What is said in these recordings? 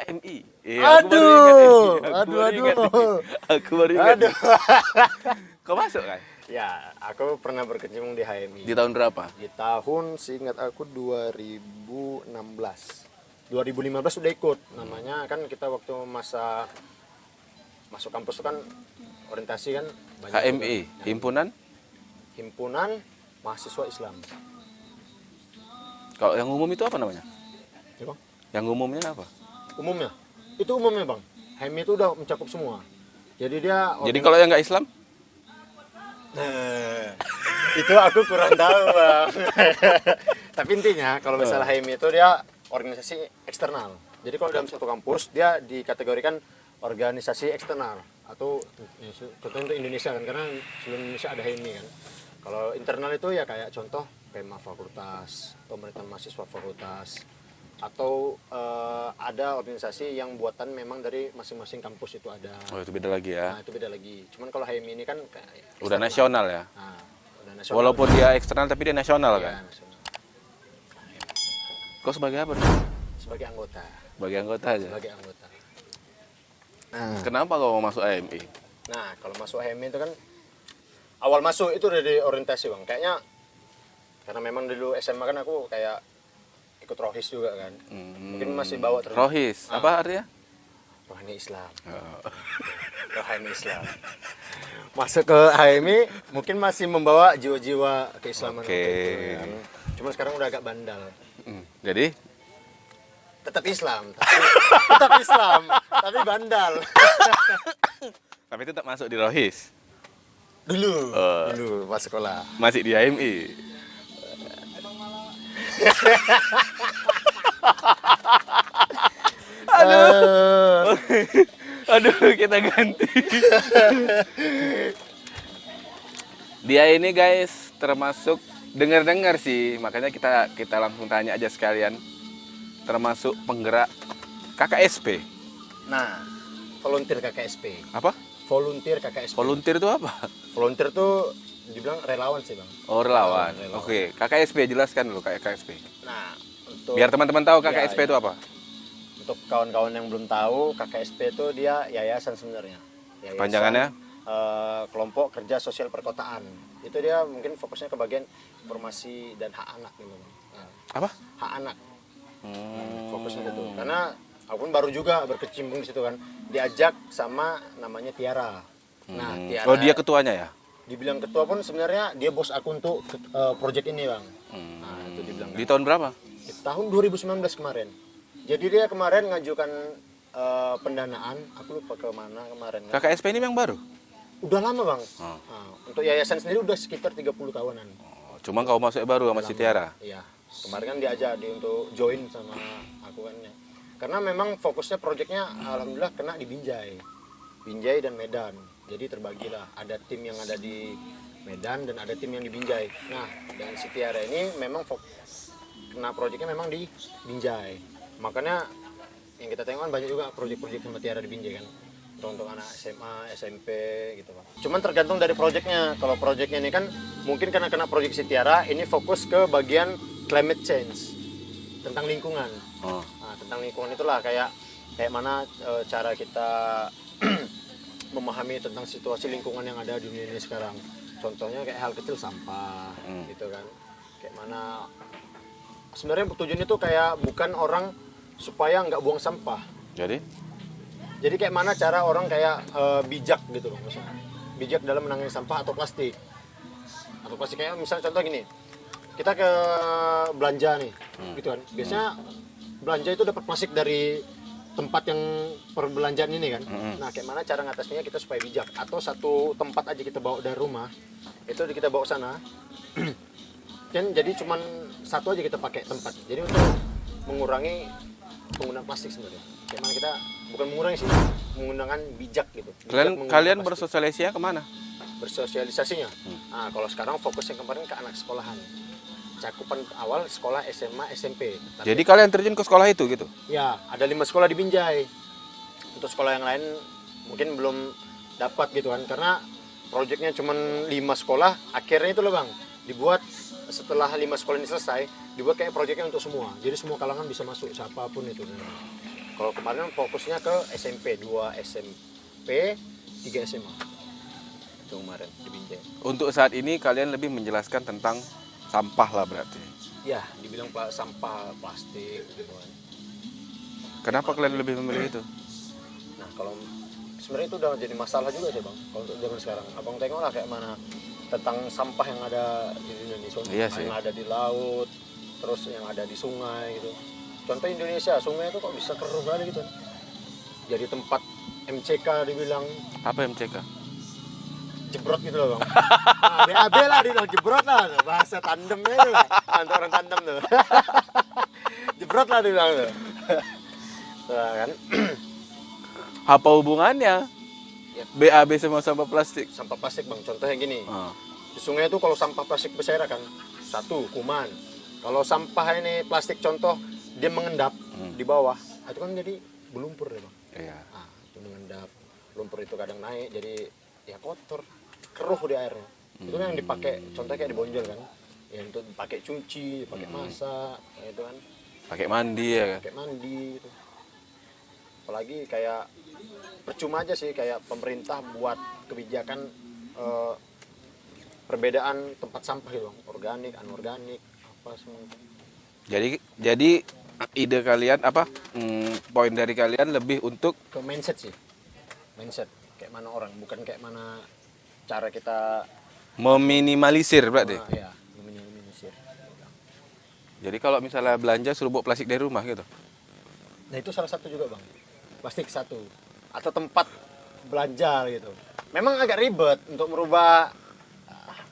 HMI. Aku baru ingat ini. Aku baru ingat. Aduh. Kau masuk kan? Ya, aku pernah berkecimpung di HMI. Di tahun berapa? Di tahun, seingat aku 2016. 2015 udah ikut. Namanya kan kita waktu masa masuk kampus itu kan orientasi kan banyak HMI, juga. Himpunan. Mahasiswa Islam. Kalau yang umum itu apa namanya? Ya, Bang? Yang umumnya apa? Umumnya. Itu umumnya, Bang. HMI itu udah mencakup semua. Jadi dia Jadi kalau yang nggak Islam? Nah, itu aku kurang tahu, Bang. Tapi intinya kalau misalnya HMI itu dia organisasi eksternal. Jadi kalau dalam satu kampus dia dikategorikan organisasi eksternal atau contohnya untuk Indonesia kan, karena sebelum Indonesia ada HMI kan. Kalau internal itu ya kayak contoh PEMA fakultas, pemerintahan mahasiswa fakultas, atau ada organisasi yang buatan memang dari masing-masing kampus itu ada. Oh, itu beda lagi ya. Nah, itu beda lagi. Cuman kalau HMI ini kan kayak Udah eksternal. nasional ya. Nah, udah nasional. Walaupun dia eksternal tapi dia nasional Iya, kan. nasional. Kau sebagai apa? Sebagai anggota. Sebagai anggota aja. Sebagai anggota. Kenapa kau mau masuk HMI? Nah, kalau masuk HMI itu kan awal masuk itu dari orientasi, Bang. Kayaknya karena memang dulu SMA kan aku kayak ikut rohis juga kan. Mungkin masih bawa terus. Rohis, apa artinya? Rohani Islam. Oh. Rohani Islam. Masuk ke HMI mungkin masih membawa jiwa-jiwa keislaman Oke. waktu itu kan. Cuma sekarang udah agak bandal. Jadi Tetap Islam, tetap Islam, tapi bandal. tapi tetap masuk di Rohis. Dulu, Oh. dulu pas sekolah. Masih di HMI. Aduh. Aduh, kita ganti. Dia ini guys termasuk dengar-dengar sih, makanya kita langsung tanya aja sekalian. Termasuk penggerak KKSP. Nah, volunteer KKSP. Apa? Volunteer KKSP. Volunteer itu apa? Volunteer tuh dibilang relawan sih, Bang. Oh, relawan. Relawan. Oke, KKSP jelaskan dulu KKSP. Nah, untuk Biar teman-teman tahu Ya, KKSP ya. itu apa. Untuk kawan-kawan yang belum tahu, KKSP itu dia yayasan sebenarnya. Yayasan, Panjangannya? Kelompok Kerja Sosial Perkotaan. Itu dia mungkin fokusnya ke bagian informasi dan hak anak gitu, Bang. Nah, Apa? hak anak. Fokusnya gitu. Karena aku pun baru juga berkecimpung di situ kan. Diajak sama namanya Tiara. Nah, Tiara. Oh, dia ketuanya ya? Dibilang ketua pun sebenarnya dia bos aku untuk project ini, Bang. Nah, itu dibilang. Di tahun berapa? Di tahun 2019 kemarin. Jadi dia kemarin ngajukan pendanaan, aku lupa ke mana kemarin. Kan? KKSP ini yang baru? Udah lama, Bang. Nah, untuk yayasan sendiri udah sekitar 30 tahunan. Oh, cuma kau masuk baru sama si Tiara? Iya. Kemarin kan diajak untuk join sama aku kan ya. Karena memang fokusnya proyeknya alhamdulillah kena di Binjai. Binjai dan Medan. Jadi terbagilah. Ada tim yang ada di Medan dan ada tim yang di Binjai. Nah, dan si Tiara ini memang kena proyeknya memang di Binjai. Makanya yang kita tengok kan banyak juga proyek-proyek sama Tiara di Binjai kan. Untuk anak SMA, SMP gitu Pak. Cuman tergantung dari proyeknya. Kalau proyeknya ini kan mungkin karena kena proyek si Tiara, ini fokus ke bagian climate change. Tentang lingkungan. Nah, tentang lingkungan itulah kayak mana cara kita memahami tentang situasi lingkungan yang ada di dunia ini sekarang. Contohnya kayak hal kecil sampah gitu kan. Kayak mana sebenarnya tujuan itu kayak bukan orang supaya nggak buang sampah. Jadi kayak mana cara orang kayak bijak gitu loh misalnya. Bijak dalam menangani sampah atau plastik. Atau plastik kayak misalnya contoh gini. Kita ke belanja nih, gitu kan. Biasanya belanja itu dapat plastik dari tempat yang perbelanjaan ini kan. Nah, kayak mana cara ngatasinnya kita supaya bijak. Atau satu tempat aja kita bawa dari rumah, itu kita bawa sana. Dan jadi cuman satu aja kita pakai tempat. Jadi untuk mengurangi penggunaan plastik sebenarnya. Kayak mana kita bukan mengurangi sih, menggunakan bijak gitu. Kalian bersosialisasi kemana? Bersosialisasinya. Nah, kalau sekarang fokusnya kemarin ke anak sekolahan. Cakupan awal sekolah SMA, SMP. Jadi kalian terjun ke sekolah itu gitu? Ya, ada 5 sekolah di Binjai. Untuk sekolah yang lain mungkin belum dapat gitu kan, karena proyeknya cuma 5 sekolah. Akhirnya itu loh Bang, dibuat setelah 5 sekolah ini selesai, dibuat kayak proyeknya untuk semua. Jadi semua kalangan bisa masuk, siapapun itu. Kalau kemarin fokusnya ke SMP, 2 SMP, 3 SMA. Itu kemarin di Binjai. Untuk saat ini kalian lebih menjelaskan tentang sampah lah berarti. Ya, dibilang sampah plastik gitu kan. Kenapa kalian lebih memilih itu? Nah, kalau sebenarnya itu udah jadi masalah juga sih bang. Kalau untuk zaman sekarang, abang tengoklah kayak mana tentang sampah yang ada di Indonesia, Iya sih. yang ada di laut, terus yang ada di sungai gitu. Contoh Indonesia, sungai itu kok bisa keruh kali gitu. Jadi tempat MCK dibilang Apa MCK? jebrot gitu loh bang. Nah, BAB lah dibilang jebrot lah, bahasa tandemnya itu lah. Untuk orang tandem tuh. Jebrot lah dibilang tuh. Nah, kan. Apa hubungannya? Ya. BAB sama sampah plastik? Sampah plastik bang, contohnya gini. Ah. Di sungai itu kalau sampah plastik berserakan, satu kuman. Kalau sampah ini plastik contoh dia mengendap di bawah, itu kan jadi berlumpur ya bang. Iya. Nah, itu mengendap, lumpur itu kadang naik jadi ya kotor, keruh di airnya. Itu kan yang dipakai, contohnya kayak di Bonjol kan, ya untuk dipakai cuci, dipakai masak, ya itu kan, Pakai mandi ya kan? pakai mandi. Gitu. Apalagi kayak percuma aja sih kayak pemerintah buat kebijakan perbedaan tempat sampah gitu bang, organik, anorganik, apa semua. Jadi ide kalian apa? Poin dari kalian lebih untuk Ke mindset sih, mindset kayak mana orang, bukan kayak mana cara kita meminimalisir berarti. ya meminimalisir. Jadi kalau misalnya belanja suruh bawa plastik dari rumah gitu. Nah itu salah satu juga bang, plastik satu atau tempat belanja gitu. Memang agak ribet untuk merubah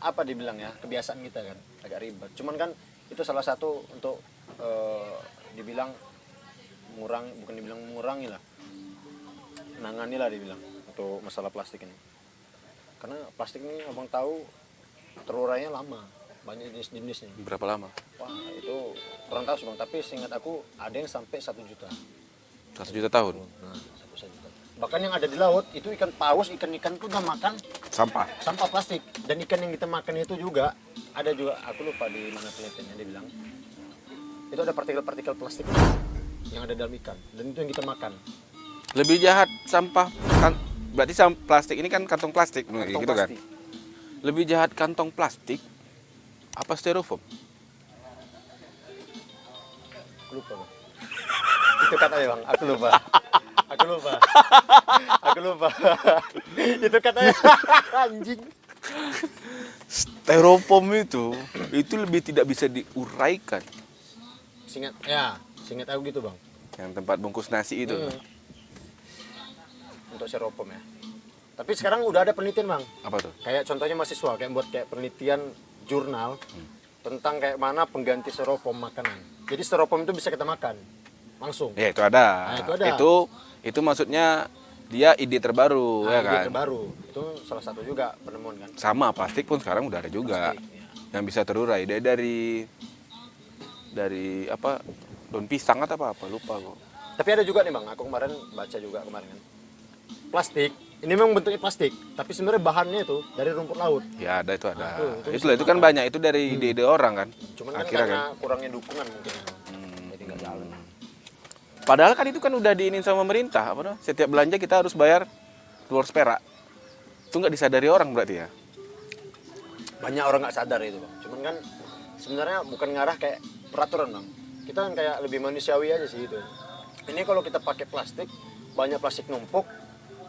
apa dibilang ya kebiasaan kita kan, agak ribet. Cuman kan itu salah satu untuk dibilang bukan dibilang mengurangi lah, menangani lah dibilang untuk masalah plastik ini. Karena plastik ini abang tahu terurainya lama, banyak jenis-jenisnya. Berapa lama? Wah itu kurang tahu sih bang, tapi seingat aku ada yang sampai 1 juta. 1 juta tahun. Nah, 1 juta. Bahkan yang ada di laut itu ikan paus, ikan-ikan tuh udah makan sampah plastik. Dan ikan yang kita makan itu juga ada juga, aku lupa di mana penelitiannya dia bilang itu ada partikel-partikel plastik yang ada dalam ikan dan itu yang kita makan. Lebih jahat sampah kan, berarti plastik ini kan kantong plastik Kantong gitu plastik. kan. Lebih jahat kantong plastik apa styrofoam? Aku lupa bang. Itu katanya bang, aku lupa. Aku lupa. Itu katanya anjing. Styrofoam itu lebih tidak bisa diuraikan. Seingat aku gitu bang. Yang tempat bungkus nasi itu. Untuk styrofoam ya. Tapi sekarang udah ada penelitian bang. Apa tuh? Kayak contohnya mahasiswa kayak buat kayak penelitian jurnal tentang kayak mana pengganti styrofoam makanan. Jadi styrofoam itu bisa kita makan langsung. Ya itu ada. Nah, itu ada. Itu maksudnya dia ide terbaru ya ide kan. terbaru itu salah satu juga penemuan kan. Sama plastik pun sekarang udah ada juga. Plastik, ya. Yang bisa terurai dari apa? Daun pisang atau apa lupa kok. Tapi ada juga nih bang, aku kemarin baca juga kemarin kan. Plastik ini memang bentuknya plastik, tapi sebenarnya bahannya itu dari rumput laut. Ya ada itu ada. Nah, itu kan banyak itu dari ide-ide orang kan. Cuman kan Akhirnya karena kurangnya dukungan mungkin. Jadi nggak jalan. Padahal kan itu kan udah diinin sama pemerintah, apa tuh? Setiap belanja kita harus bayar 200 perak. Itu nggak disadari orang berarti ya? Banyak orang nggak sadar itu bang. Cuman kan sebenarnya bukan ngarah kayak peraturan bang. Kita kan kayak lebih manusiawi aja sih itu. Ini kalau kita pakai plastik, banyak plastik numpuk,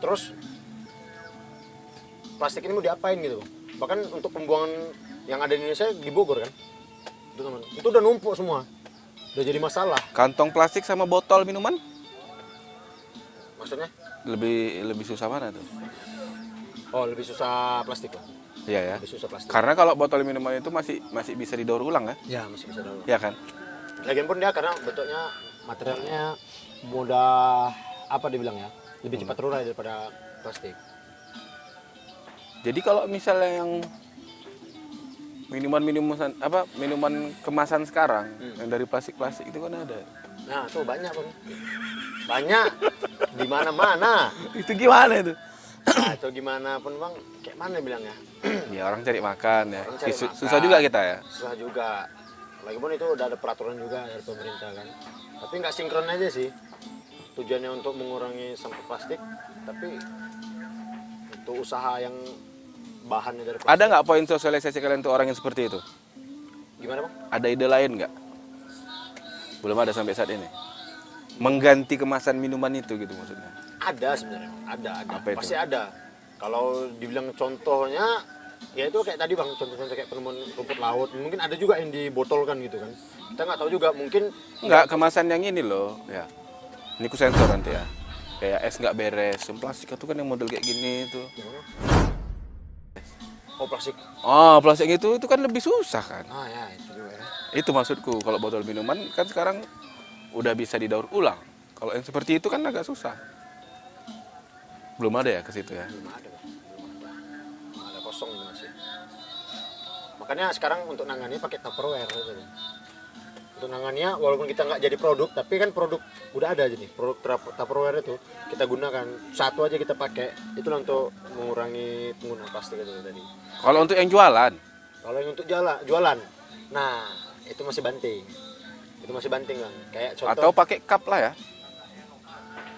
terus plastik ini mau diapain gitu bang. Bahkan untuk pembuangan yang ada di Indonesia di Bogor kan, itu udah numpuk semua. Udah jadi masalah. Kantong plastik sama botol minuman? Maksudnya? Lebih susah mana tuh? Oh, lebih susah plastik bang. Iya ya. Lebih susah plastik. Karena kalau botol minuman itu masih bisa didaur ulang kan? Ya masih bisa dulu. Iya kan? Lagian pun dia karena bentuknya materialnya mudah apa dibilang ya, lebih cepat terurai daripada plastik. Jadi kalau misalnya yang minuman kemasan sekarang yang dari plastik itu kan ada. Nah tuh banyak bang, banyak di mana-mana. Itu gimana itu? Nah, itu gimana pun bang, kayak mana bilangnya? Ya orang cari makan ya. Orang cari makan. Susah juga kita ya. Susah juga. Lagipun itu udah ada peraturan juga dari pemerintah kan. Tapi nggak sinkron aja sih. tujuannya untuk mengurangi sampah plastik, tapi untuk usaha yang bahannya dari plastik. Ada nggak poin sosialisasi kalian untuk orang yang seperti itu? Gimana bang? Ada ide lain nggak? Belum ada sampai saat ini. Mengganti kemasan minuman itu gitu maksudnya. Ada sebenarnya, ada. Apa itu? Pasti ada. Kalau dibilang contohnya, ya itu kayak tadi bang, contoh-contoh kayak penemuan rumput laut. Mungkin ada juga yang dibotolkan gitu kan. Kita nggak tahu juga, mungkin Enggak, kemasan yang ini loh, ya. Ini ku sensor nanti ya. Kayak es nggak beres, yang plastik itu kan yang model kayak gini itu. oh plastik. Oh, plastik itu kan lebih susah kan. Ah ya itu juga ya. Itu maksudku, kalau botol minuman kan sekarang udah bisa didaur ulang. Kalau yang seperti itu kan agak susah. Belum ada ya ke situ ya. Belum ada bang, belum ada kosong ini masih. Makanya sekarang untuk nangannya pakai Tupperware gitu. Bang. Untuk nangannya walaupun kita nggak jadi produk, tapi kan produk udah ada jadi produk Tupperware itu kita gunakan satu aja kita pakai itu untuk mengurangi penggunaan plastik itu tadi. Kalau untuk yang jualan, Kalau yang untuk jualan, nah itu masih banting, bang. Kayak contoh. atau pakai cup lah ya.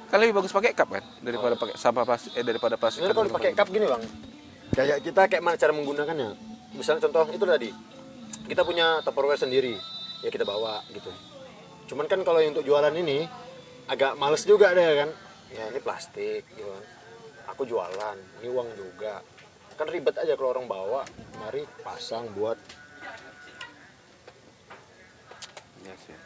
Kan lebih bagus pakai cup kan daripada pakai sampah plastik daripada plastik. Sebenarnya kalau pakai cup gini bang, kayak kita kayak mana cara menggunakannya. Misalnya contoh itu tadi, kita punya Tupperware sendiri, ya kita bawa gitu. Cuman kan kalau yang untuk jualan ini agak males juga deh kan. Ya ini plastik gitu kan. Aku jualan, ini uang juga. Kan ribet aja kalau orang bawa, mari pasang buat. Yes, ya.